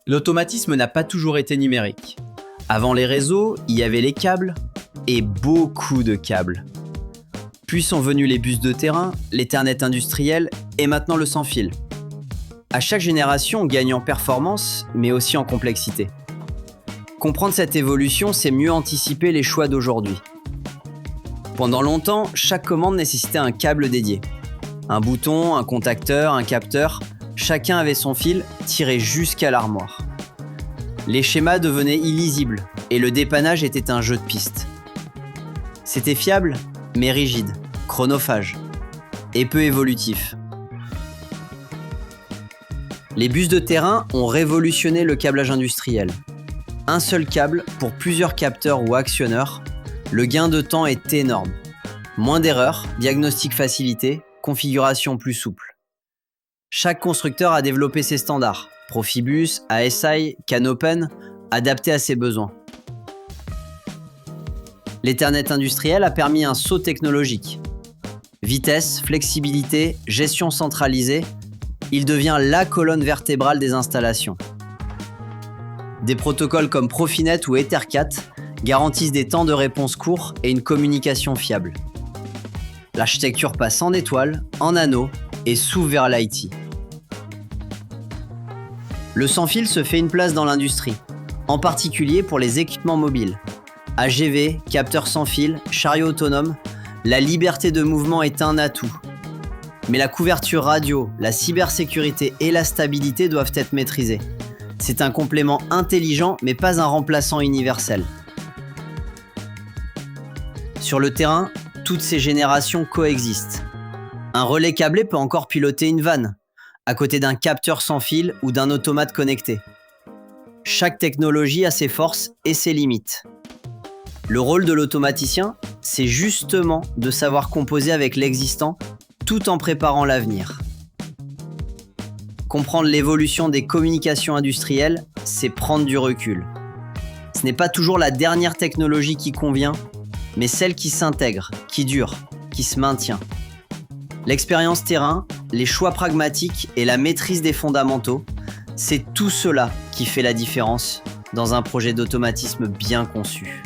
L'automatisme n'a pas toujours été numérique. Avant les réseaux, il y avait les câbles, et beaucoup de câbles. Puis sont venus les bus de terrain, l'Ethernet industriel et maintenant le sans-fil. À chaque génération, on gagne en performance, mais aussi en complexité. Comprendre cette évolution, c'est mieux anticiper les choix d'aujourd'hui. Pendant longtemps, chaque commande nécessitait un câble dédié. Un bouton, un contacteur, un capteur, chacun avait son fil tiré jusqu'à l'armoire. Les schémas devenaient illisibles et le dépannage était un jeu de pistes. C'était fiable, mais rigide, chronophage et peu évolutif. Les bus de terrain ont révolutionné le câblage industriel. Un seul câble pour plusieurs capteurs ou actionneurs, le gain de temps est énorme. Moins d'erreurs, diagnostic facilité, configuration plus souple. Chaque constructeur a développé ses standards, Profibus, ASI, Canopen, adaptés à ses besoins. L'Ethernet industriel a permis un saut technologique. Vitesse, flexibilité, gestion centralisée, il devient la colonne vertébrale des installations. Des protocoles comme Profinet ou Ethercat garantissent des temps de réponse courts et une communication fiable. L'architecture passe en étoile, en anneau et s'ouvre vers l'IT. Le sans-fil se fait une place dans l'industrie, en particulier pour les équipements mobiles. AGV, capteurs sans fil, chariots autonomes, la liberté de mouvement est un atout. Mais la couverture radio, la cybersécurité et la stabilité doivent être maîtrisées. C'est un complément intelligent, mais pas un remplaçant universel. Sur le terrain, toutes ces générations coexistent. Un relais câblé peut encore piloter une vanne, à côté d'un capteur sans fil ou d'un automate connecté. Chaque technologie a ses forces et ses limites. Le rôle de l'automaticien, c'est justement de savoir composer avec l'existant tout en préparant l'avenir. Comprendre l'évolution des communications industrielles, c'est prendre du recul. Ce n'est pas toujours la dernière technologie qui convient, mais celle qui s'intègre, qui dure, qui se maintient. L'expérience terrain, les choix pragmatiques et la maîtrise des fondamentaux, c'est tout cela qui fait la différence dans un projet d'automatisme bien conçu.